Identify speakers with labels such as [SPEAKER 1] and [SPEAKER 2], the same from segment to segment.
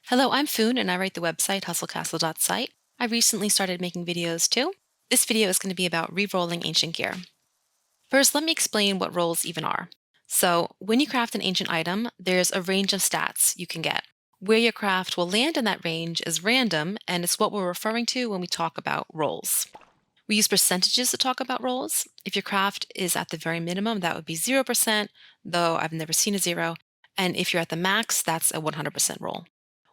[SPEAKER 1] Hello, I'm Foon and I write the website hustlecastle.site. I recently started making videos too. This video is going to be about re-rolling ancient gear. First, let me explain what rolls even are. So, when you craft an ancient item, there's a range of stats you can get. Where your craft will land in that range is random, and it's what we're referring to when we talk about rolls. We use percentages to talk about rolls. If your craft is at the very minimum, that would be 0%, though I've never seen a zero. And if you're at the max, that's a 100% roll.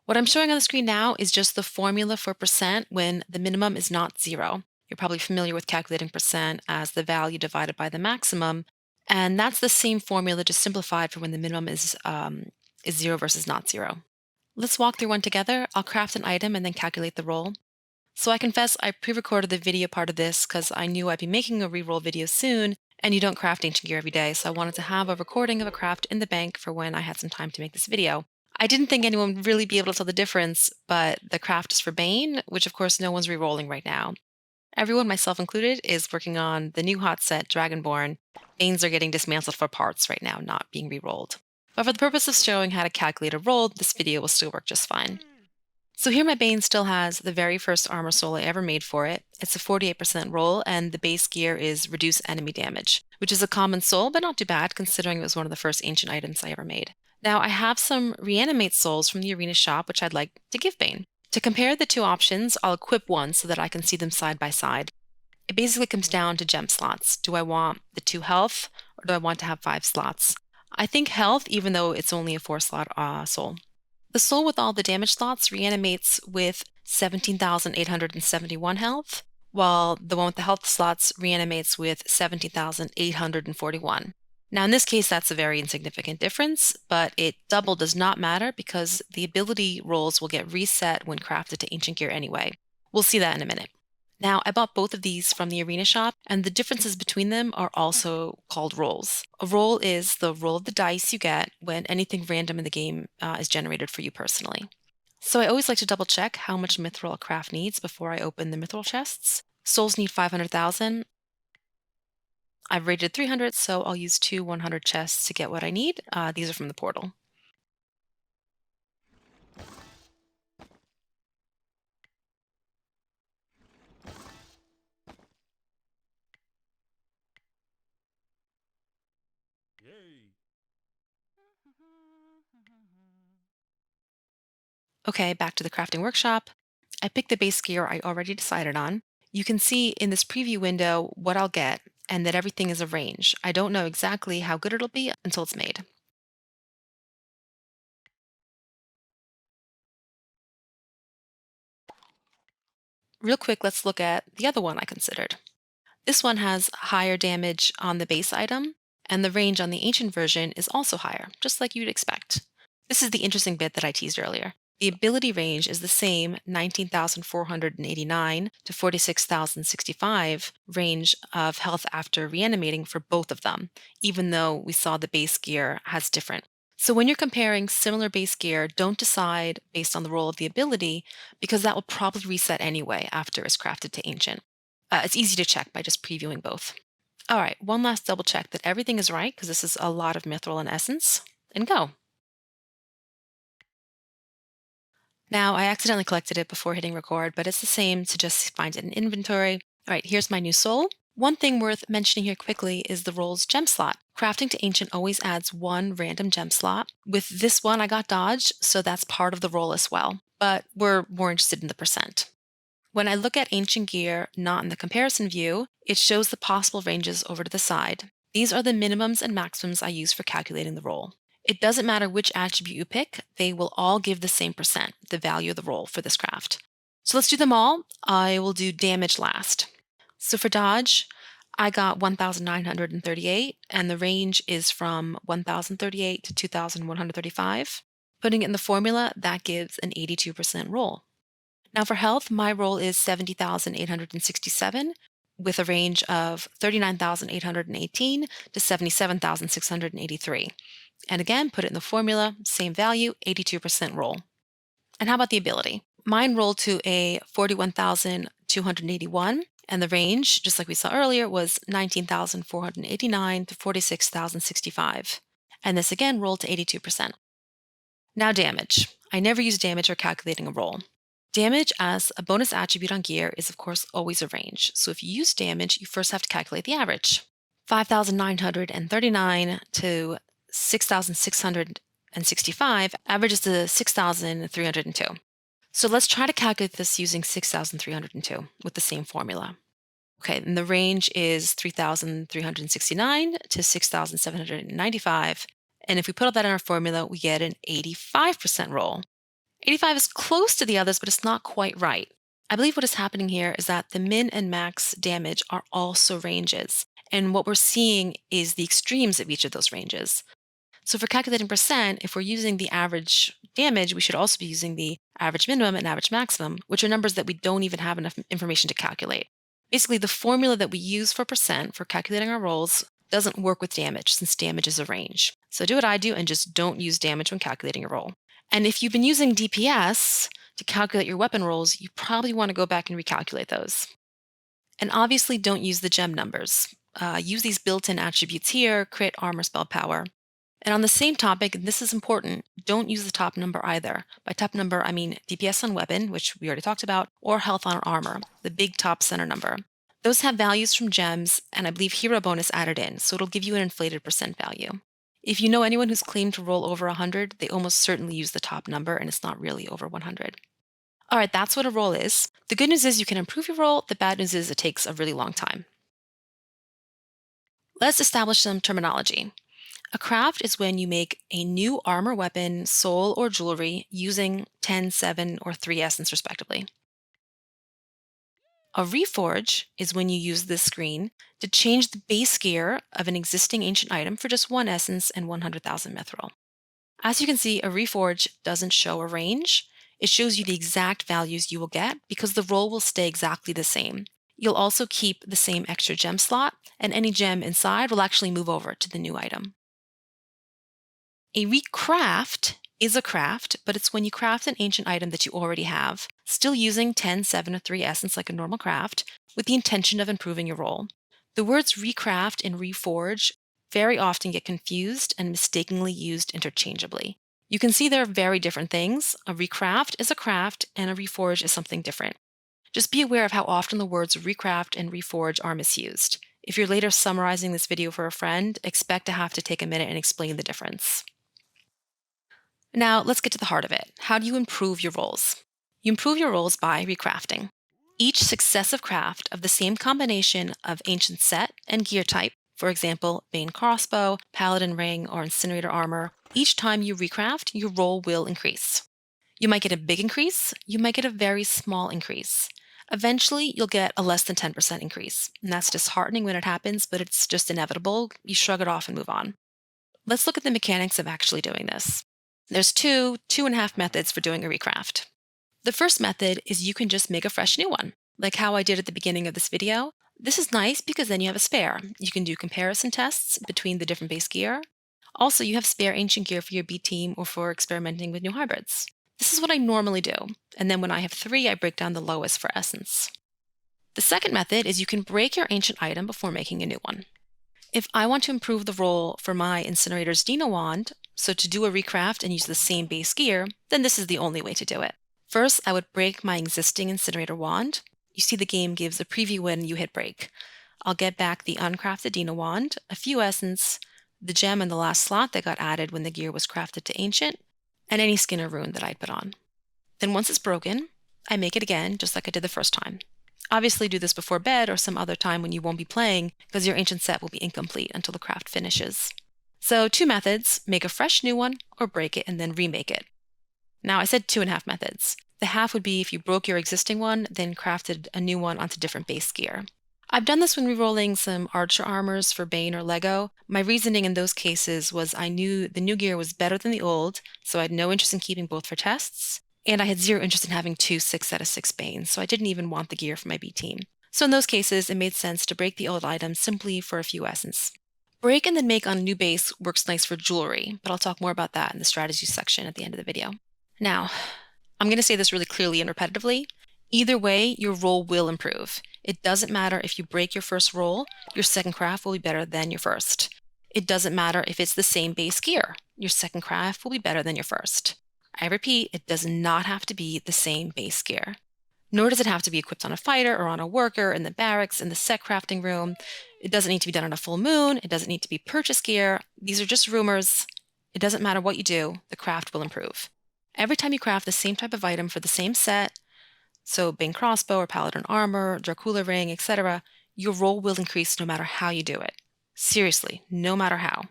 [SPEAKER 1] What I'm showing on the screen now is just the formula for percent when the minimum is not zero. You're probably familiar with calculating percent as the value divided by the maximum, and that's the same formula just simplified for when the minimum is zero versus not zero. Let's walk through one together. I'll craft an item and then calculate the roll. So I confess I pre-recorded the video part of this because I knew I'd be making a reroll video soon, and you don't craft ancient gear every day, so I wanted to have a recording of a craft in the bank for when I had some time to make this video. I didn't think anyone would really be able to tell the difference, but the craft is for Bane, which of course no one's re-rolling right now. Everyone, myself included, is working on the new hot set, Dragonborn. Banes are getting dismantled for parts right now, not being re-rolled. But for the purpose of showing how to calculate a roll, this video will still work just fine. So here my Bane still has the very first armor soul I ever made for it. It's a 48% roll, and the base gear is reduce enemy damage, which is a common soul, but not too bad considering it was one of the first ancient items I ever made. Now I have some reanimate souls from the arena shop, which I'd like to give Bane. To compare the two options, I'll equip one so that I can see them side by side. It basically comes down to gem slots. Do I want the 2 health, or do I want to have 5 slots? I think health, even though it's only a 4-slot soul. The soul with all the damage slots reanimates with 17,871 health, while the one with the health slots reanimates with 17,841. Now, in this case, that's a very insignificant difference, but it double does not matter because the ability rolls will get reset when crafted to ancient gear anyway. We'll see that in a minute. Now, I bought both of these from the arena shop, and the differences between them are also called rolls. A roll is the roll of the dice you get when anything random in the game is generated for you personally. So I always like to double check how much mithril a craft needs before I open the mithril chests. Souls need 500,000. I've rated 300, so I'll use 2 100 chests to get what I need. These are from the portal. Okay, back to the crafting workshop. I picked the base gear I already decided on. You can see in this preview window what I'll get and that everything is a range. I don't know exactly how good it'll be until it's made. Real quick, let's look at the other one I considered. This one has higher damage on the base item, and the range on the ancient version is also higher, just like you'd expect. This is the interesting bit that I teased earlier. The ability range is the same 19,489 to 46,065 range of health after reanimating for both of them, even though we saw the base gear has different. So when you're comparing similar base gear, don't decide based on the roll of the ability because that will probably reset anyway after it's crafted to ancient. It's easy to check by just previewing both. All right, one last double check that everything is right because this is a lot of mithril and essence, and go. Now, I accidentally collected it before hitting record, but it's the same to just find it in inventory. All right, here's my new soul. One thing worth mentioning here quickly is the roll's gem slot. Crafting to ancient always adds 1 random gem slot. With this one, I got dodge, so that's part of the roll as well, but we're more interested in the percent. When I look at ancient gear, not in the comparison view, it shows the possible ranges over to the side. These are the minimums and maximums I use for calculating the roll. It doesn't matter which attribute you pick, they will all give the same percent, the value of the roll for this craft. So let's do them all. I will do damage last. So for dodge, I got 1,938, and the range is from 1,038 to 2,135. Putting it in the formula, that gives an 82% roll. Now for health, my roll is 70,867 with a range of 39,818 to 77,683. And again, put it in the formula, same value, 82% roll. And how about the ability? Mine rolled to a 41,281, and the range, just like we saw earlier, was 19,489 to 46,065. And this again rolled to 82%. Now damage. I never use damage for calculating a roll. Damage as a bonus attribute on gear is of course always a range. So if you use damage, you first have to calculate the average. 5,939 to 6,665 averages to 6,302. So let's try to calculate this using 6,302 with the same formula. Okay, and the range is 3,369 to 6,795. And if we put all that in our formula, we get an 85% roll. 85 is close to the others, but it's not quite right. I believe what is happening here is that the min and max damage are also ranges. And what we're seeing is the extremes of each of those ranges. So for calculating percent, if we're using the average damage, we should also be using the average minimum and average maximum, which are numbers that we don't even have enough information to calculate. Basically, the formula that we use for percent for calculating our rolls doesn't work with damage since damage is a range. So do what I do and just don't use damage when calculating a roll. And if you've been using DPS to calculate your weapon rolls, you probably want to go back and recalculate those. And obviously don't use the gem numbers. Use these built-in attributes here, crit, armor, spell power. And on the same topic, and this is important, don't use the top number either. By top number, I mean DPS on weapon, which we already talked about, or health on armor, the big top center number. Those have values from gems, and I believe hero bonus added in, so it'll give you an inflated percent value. If you know anyone who's claimed to roll over 100, they almost certainly use the top number, and it's not really over 100. All right, that's what a roll is. The good news is you can improve your roll. The bad news is it takes a really long time. Let's establish some terminology. A craft is when you make a new armor, weapon, soul, or jewelry using 10, 7, or 3 essence respectively. A reforge is when you use this screen to change the base gear of an existing ancient item for just 1 essence and 100,000 mithril. As you can see, a reforge doesn't show a range. It shows you the exact values you will get because the roll will stay exactly the same. You'll also keep the same extra gem slot, and any gem inside will actually move over to the new item. A recraft is a craft, but it's when you craft an ancient item that you already have, still using 10, 7, or 3 essence like a normal craft, with the intention of improving your roll. The words recraft and reforge very often get confused and mistakenly used interchangeably. You can see they're very different things. A recraft is a craft, and a reforge is something different. Just be aware of how often the words recraft and reforge are misused. If you're later summarizing this video for a friend, expect to have to take a minute and explain the difference. Now, let's get to the heart of it. How do you improve your rolls? You improve your rolls by recrafting. Each successive craft of the same combination of ancient set and gear type, for example, Bane crossbow, paladin ring, or incinerator armor, each time you recraft, your roll will increase. You might get a big increase, you might get a very small increase. Eventually, you'll get a less than 10% increase. And that's disheartening when it happens, but it's just inevitable. You shrug it off and move on. Let's look at the mechanics of actually doing this. There's two and a half methods for doing a recraft. The first method is you can just make a fresh new one, like how I did at the beginning of this video. This is nice because then you have a spare. You can do comparison tests between the different base gear. Also, you have spare ancient gear for your B team or for experimenting with new hybrids. This is what I normally do, and then when I have 3, I break down the lowest for essence. The second method is you can break your ancient item before making a new one. If I want to improve the roll for my Incinerator's Dino Wand, so to do a recraft and use the same base gear, then this is the only way to do it. First, I would break my existing Incinerator Wand. You see the game gives a preview when you hit break. I'll get back the uncrafted Dino Wand, a few essence, the gem in the last slot that got added when the gear was crafted to ancient, and any skin or rune that I'd put on. Then once it's broken, I make it again just like I did the first time. Obviously do this before bed or some other time when you won't be playing because your ancient set will be incomplete until the craft finishes. So 2 methods, make a fresh new one or break it and then remake it. Now I said 2.5 methods. The half would be if you broke your existing one, then crafted a new one onto different base gear. I've done this when rerolling some archer armors for Bane or Lego. My reasoning in those cases was I knew the new gear was better than the old, so I had no interest in keeping both for tests. And I had 0 interest in having 2 6 out of 6 Banes, so I didn't even want the gear for my B team. So in those cases, it made sense to break the old items simply for a few essence. Break and then make on a new base works nice for jewelry, but I'll talk more about that in the strategy section at the end of the video. Now, I'm going to say this really clearly and repetitively. Either way, your roll will improve. It doesn't matter if you break your first roll, your second craft will be better than your first. It doesn't matter if it's the same base gear. Your second craft will be better than your first. I repeat, it does not have to be the same base gear. Nor does it have to be equipped on a fighter or on a worker, in the barracks, in the set crafting room. It doesn't need to be done on a full moon. It doesn't need to be purchase gear. These are just rumors. It doesn't matter what you do, the craft will improve. Every time you craft the same type of item for the same set, so Bane crossbow or paladin armor, Dracula ring, etc., your roll will increase no matter how you do it. Seriously, no matter how.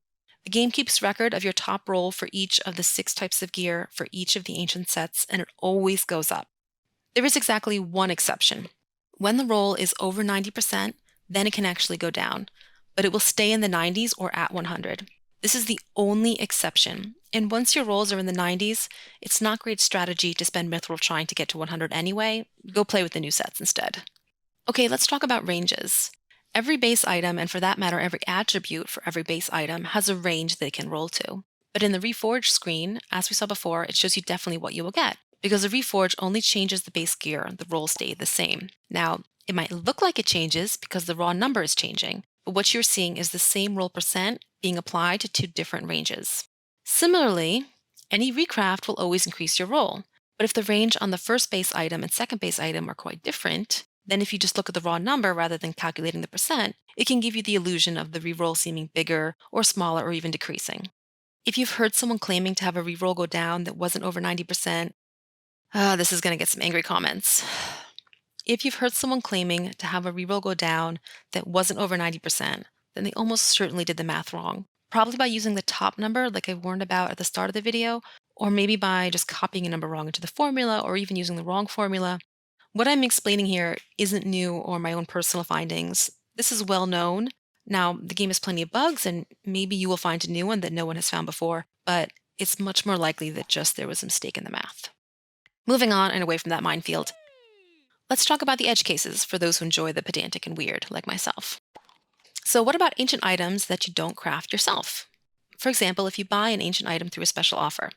[SPEAKER 1] The game keeps record of your top roll for each of the 6 types of gear for each of the ancient sets, and it always goes up. There is exactly one exception. When the roll is over 90%, then it can actually go down, but it will stay in the 90s or at 100. This is the only exception, and once your rolls are in the 90s, it's not great strategy to spend mithril trying to get to 100 anyway. Go play with the new sets instead. Okay, let's talk about ranges. Every base item, and for that matter, every attribute for every base item, has a range they can roll to. But in the Reforged screen, as we saw before, it shows you definitely what you will get. Because the Reforge only changes the base gear, the rolls stay the same. Now, it might look like it changes because the raw number is changing, but what you're seeing is the same roll percent being applied to 2 different ranges. Similarly, any recraft will always increase your roll, but if the range on the first base item and second base item are quite different, then if you just look at the raw number rather than calculating the percent, it can give you the illusion of the reroll seeming bigger or smaller or even decreasing. If you've heard someone claiming to have a reroll go down that wasn't over 90%, this is going to get some angry comments. If you've heard someone claiming to have a reroll go down that wasn't over 90%, then they almost certainly did the math wrong. Probably by using the top number like I warned about at the start of the video, or maybe by just copying a number wrong into the formula or even using the wrong formula. What I'm explaining here isn't new or my own personal findings. This is well known. Now, the game has plenty of bugs, and maybe you will find a new one that no one has found before, but it's much more likely that just there was a mistake in the math. Moving on and away from that minefield, let's talk about the edge cases for those who enjoy the pedantic and weird, like myself. So what about ancient items that you don't craft yourself? For example, if you buy an ancient item through a special offer.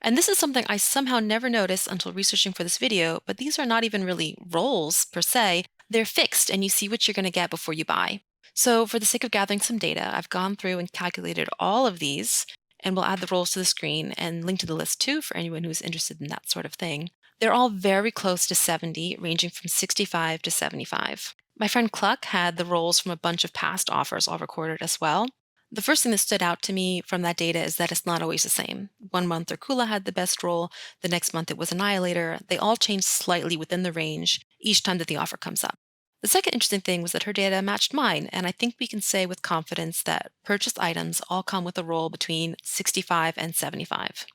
[SPEAKER 1] And this is something I somehow never noticed until researching for this video, but these are not even really rolls per se. They're fixed and you see what you're going to get before you buy. So for the sake of gathering some data, I've gone through and calculated all of these, and we'll add the rolls to the screen and link to the list too for anyone who's interested in that sort of thing. They're all very close to 70, ranging from 65 to 75. My friend Cluck had the rolls from a bunch of past offers all recorded as well. The first thing that stood out to me from that data is that it's not always the same. One month Dracula had the best roll, the next month it was Annihilator. They all change slightly within the range each time that the offer comes up. The second interesting thing was that her data matched mine, and I think we can say with confidence that purchased items all come with a roll between 65 and 75.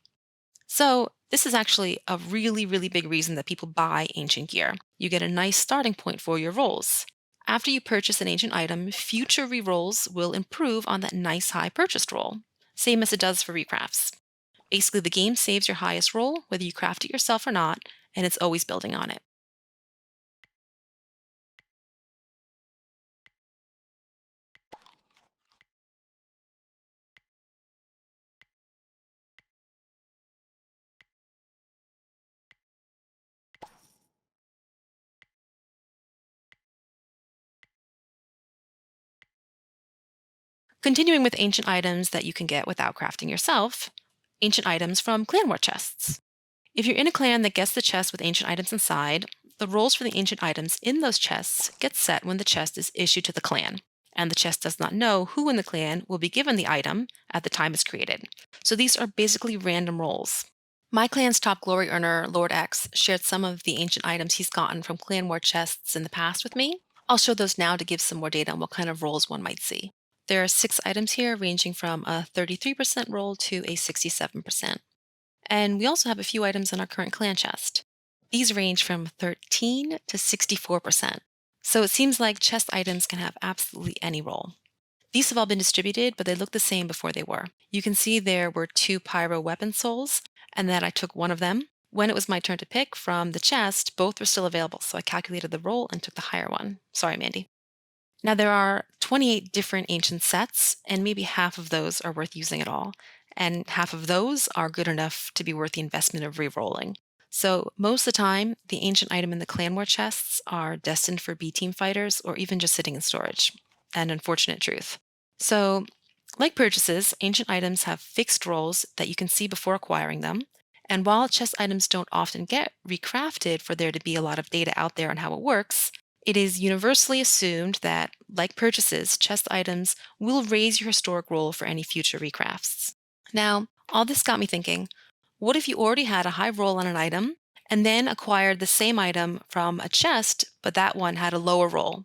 [SPEAKER 1] So this is actually a really, really big reason that people buy ancient gear. You get a nice starting point for your rolls. After you purchase an ancient item, future rerolls will improve on that nice high purchased roll, same as it does for recrafts. Basically, the game saves your highest roll, whether you craft it yourself or not, and it's always building on it. Continuing with ancient items that you can get without crafting yourself, ancient items from clan war chests. If you're in a clan that gets the chest with ancient items inside, the rolls for the ancient items in those chests get set when the chest is issued to the clan, and the chest does not know who in the clan will be given the item at the time it's created. So these are basically random rolls. My clan's top glory earner, Lord X, shared some of the ancient items he's gotten from clan war chests in the past with me. I'll show those now to give some more data on what kind of rolls one might see. There are 6 items here ranging from a 33% roll to a 67%. And we also have a few items in our current clan chest. These range from 13 to 64%. So it seems like chest items can have absolutely any roll. These have all been distributed, but they look the same before they were. You can see there were 2 pyro weapon souls, and that I took one of them. When it was my turn to pick from the chest, both were still available, so I calculated the roll and took the higher one. Sorry, Mandy. Now there are 28 different ancient sets, and maybe half of those are worth using at all, and half of those are good enough to be worth the investment of re-rolling. So most of the time, the ancient item in the clan war chests are destined for B team fighters or even just sitting in storage. An unfortunate truth. So, like purchases, ancient items have fixed rolls that you can see before acquiring them, And while chest items don't often get recrafted for there to be a lot of data out there on how it works, it is universally assumed that, like purchases, chest items will raise your historic roll for any future recrafts. Now, all this got me thinking, what if you already had a high roll on an item and then acquired the same item from a chest, but that one had a lower roll?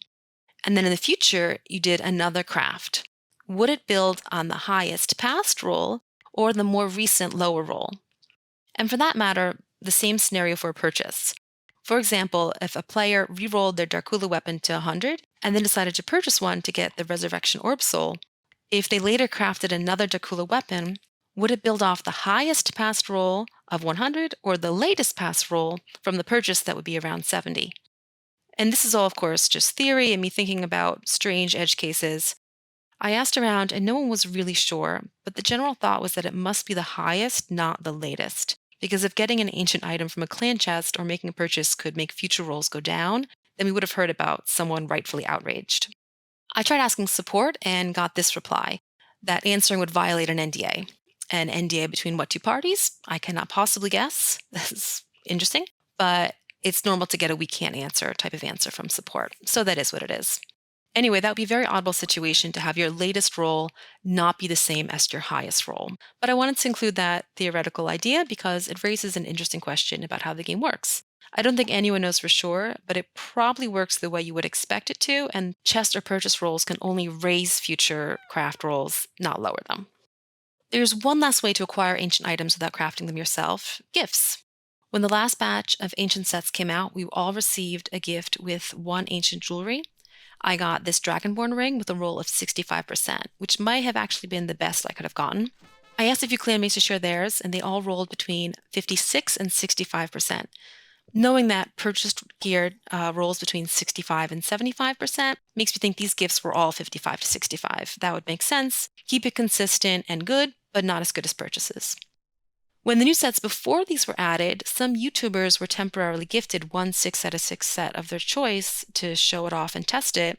[SPEAKER 1] And then in the future, you did another craft. Would it build on the highest past roll or the more recent lower roll? And for that matter, the same scenario for a purchase. For example, if a player re-rolled their Darkula weapon to 100 and then decided to purchase one to get the Resurrection Orb Soul, if they later crafted another Darkula weapon, would it build off the highest past roll of 100 or the latest past roll from the purchase that would be around 70? And this is all, of course, just theory and me thinking about strange edge cases. I asked around and no one was really sure, but the general thought was that it must be the highest, not the latest. Because if getting an ancient item from a clan chest or making a purchase could make future rolls go down, then we would have heard about someone rightfully outraged. I tried asking support and got this reply that answering would violate an NDA. An NDA between what two parties? I cannot possibly guess. This is interesting, but it's normal to get a we can't answer type of answer from support. So that is what it is. Anyway, that would be a very oddball situation to have your latest roll not be the same as your highest roll. But I wanted to include that theoretical idea because it raises an interesting question about how the game works. I don't think anyone knows for sure, but it probably works the way you would expect it to, and chest or purchase rolls can only raise future craft rolls, not lower them. There's one last way to acquire ancient items without crafting them yourself: gifts. When the last batch of ancient sets came out, we all received a gift with one ancient jewelry. I got this Dragonborn ring with a roll of 65%, which might have actually been the best I could have gotten. I asked a few clanmates to share theirs, and they all rolled between 56 and 65%. Knowing that purchased gear rolls between 65 and 75% makes me think these gifts were all 55 to 65. That would make sense. Keep it consistent and good, but not as good as purchases. When the new sets before these were added, some YouTubers were temporarily gifted one 6 out of 6 set of their choice to show it off and test it.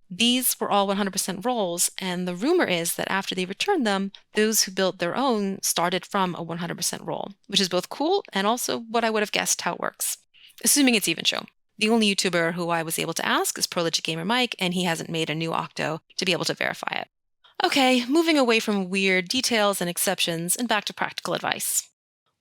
[SPEAKER 1] These were all 100% rolls, and the rumor is that after they returned them, those who built their own started from a 100% roll, which is both cool and also what I would have guessed how it works, assuming it's even true. The only YouTuber who I was able to ask is Proligic Gamer Mike, and he hasn't made a new Octo to be able to verify it. Okay, moving away from weird details and exceptions and back to practical advice.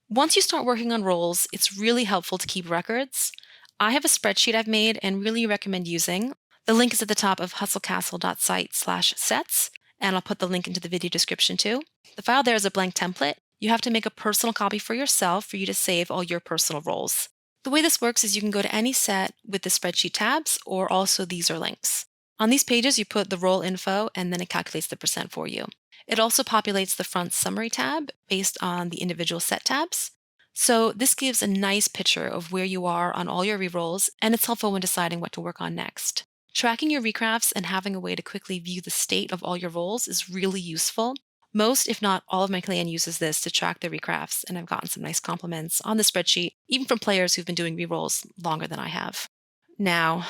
[SPEAKER 1] Once you start working on rolls, it's really helpful to keep records. I have a spreadsheet I've made and really recommend using. The link is at the top of hustlecastle.site/sets, and I'll put the link into the video description too. The file there is a blank template. You have to make a personal copy for yourself for you to save all your personal rolls. The way this works is you can go to any set with the spreadsheet tabs, or also these are links. On these pages, you put the roll info and then it calculates the percent for you. It also populates the front summary tab based on the individual set tabs. So this gives a nice picture of where you are on all your rerolls, and it's helpful when deciding what to work on next. Tracking your recrafts and having a way to quickly view the state of all your rolls is really useful. Most, if not all of my clan uses this to track their recrafts, and I've gotten some nice compliments on the spreadsheet, even from players who've been doing rerolls longer than I have. Now,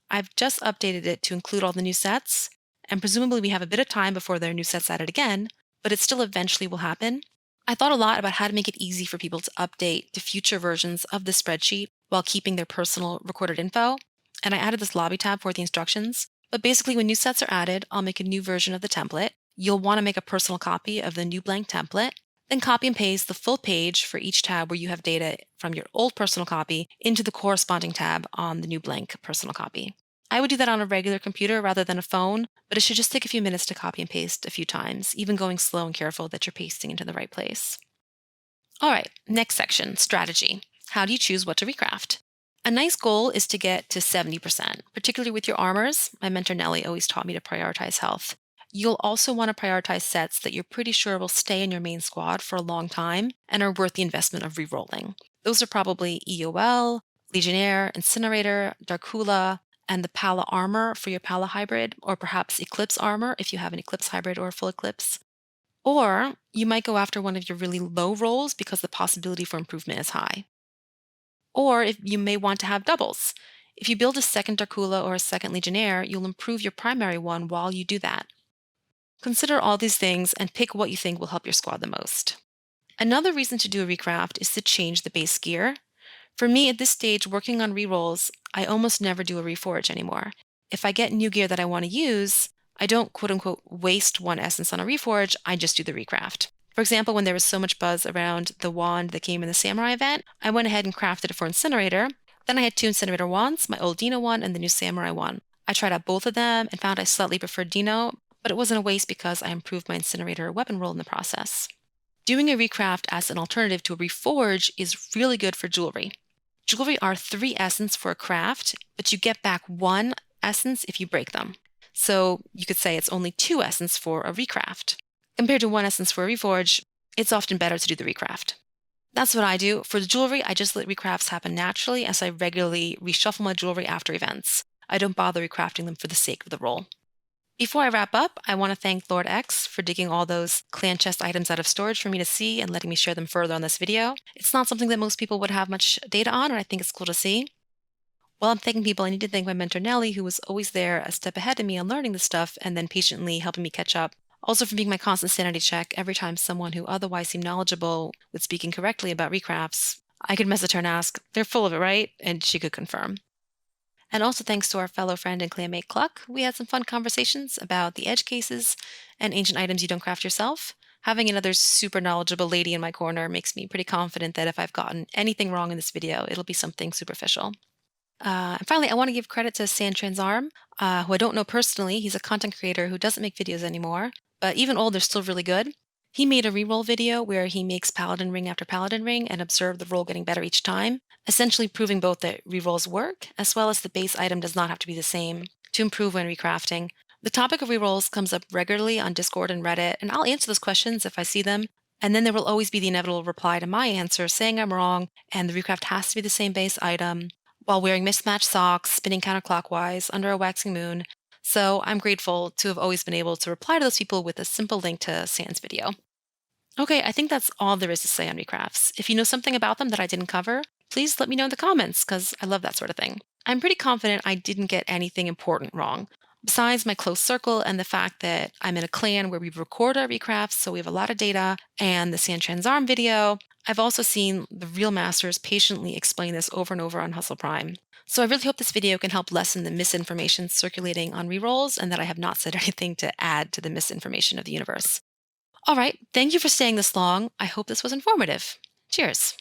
[SPEAKER 1] I've just updated it to include all the new sets, and presumably we have a bit of time before there are new sets added again, but it still eventually will happen. I thought a lot about how to make it easy for people to update to future versions of the spreadsheet while keeping their personal recorded info, and I added this lobby tab for the instructions. But basically, when new sets are added, I'll make a new version of the template. You'll want to make a personal copy of the new blank template, then copy and paste the full page for each tab where you have data from your old personal copy into the corresponding tab on the new blank personal copy. I would do that on a regular computer rather than a phone, but it should just take a few minutes to copy and paste a few times, even going slow and careful that you're pasting into the right place. All right, next section, strategy. How do you choose what to recraft? A nice goal is to get to 70%, particularly with your armors. My mentor Nelly always taught me to prioritize health. You'll also want to prioritize sets that you're pretty sure will stay in your main squad for a long time and are worth the investment of rerolling. Those are probably EOL, Legionnaire, Incinerator, Darkula, and the Pala armor for your Pala hybrid, or perhaps Eclipse armor if you have an Eclipse hybrid or a full Eclipse. Or you might go after one of your really low rolls because the possibility for improvement is high. Or if you may want to have doubles. If you build a second Darkula or a second Legionnaire, you'll improve your primary one while you do that. Consider all these things and pick what you think will help your squad the most. Another reason to do a recraft is to change the base gear. For me, at this stage, working on rerolls, I almost never do a reforge anymore. If I get new gear that I want to use, I don't quote unquote waste one essence on a reforge, I just do the recraft. For example, when there was so much buzz around the wand that came in the Samurai event, I went ahead and crafted it for Incinerator. Then I had two Incinerator wands, my old Dino one and the new Samurai one. I tried out both of them and found I slightly preferred Dino, but it wasn't a waste because I improved my Incinerator weapon roll in the process. Doing a recraft as an alternative to a reforge is really good for jewelry. Jewelry are 3 essence for a craft, but you get back 1 essence if you break them. So you could say it's only 2 essence for a recraft. Compared to 1 essence for a reforge, it's often better to do the recraft. That's what I do. For the jewelry, I just let recrafts happen naturally as I regularly reshuffle my jewelry after events. I don't bother recrafting them for the sake of the roll. Before I wrap up, I want to thank Lord X for digging all those clan chest items out of storage for me to see and letting me share them further on this video. It's not something that most people would have much data on, and I think it's cool to see. While I'm thanking people, I need to thank my mentor Nellie, who was always there a step ahead of me on learning this stuff and then patiently helping me catch up. Also for being my constant sanity check every time someone who otherwise seemed knowledgeable would speak incorrectly about recrafts. I could message her and ask, "They're full of it, right?" And she could confirm. And also thanks to our fellow friend and clanmate Cluck, we had some fun conversations about the edge cases and ancient items you don't craft yourself. Having another super knowledgeable lady in my corner makes me pretty confident that if I've gotten anything wrong in this video, it'll be something superficial. And finally, I want to give credit to San Transarm, who I don't know personally. He's a content creator who doesn't make videos anymore, but even old, they're still really good. He made a reroll video where he makes paladin ring after paladin ring and observed the roll getting better each time, essentially proving both that rerolls work as well as the base item does not have to be the same to improve when recrafting. The topic of rerolls comes up regularly on Discord and Reddit, and I'll answer those questions if I see them. And then there will always be the inevitable reply to my answer saying I'm wrong and the recraft has to be the same base item while wearing mismatched socks, spinning counterclockwise under a waxing moon. So I'm grateful to have always been able to reply to those people with a simple link to Sans video. Okay, I think that's all there is to say on recrafts. If you know something about them that I didn't cover, please let me know in the comments because I love that sort of thing. I'm pretty confident I didn't get anything important wrong. Besides my close circle and the fact that I'm in a clan where we record our recrafts, so we have a lot of data, and the San Transarm video, I've also seen the real masters patiently explain this over and over on Hustle Prime. So I really hope this video can help lessen the misinformation circulating on rerolls and that I have not said anything to add to the misinformation of the universe. All right, thank you for staying this long. I hope this was informative. Cheers.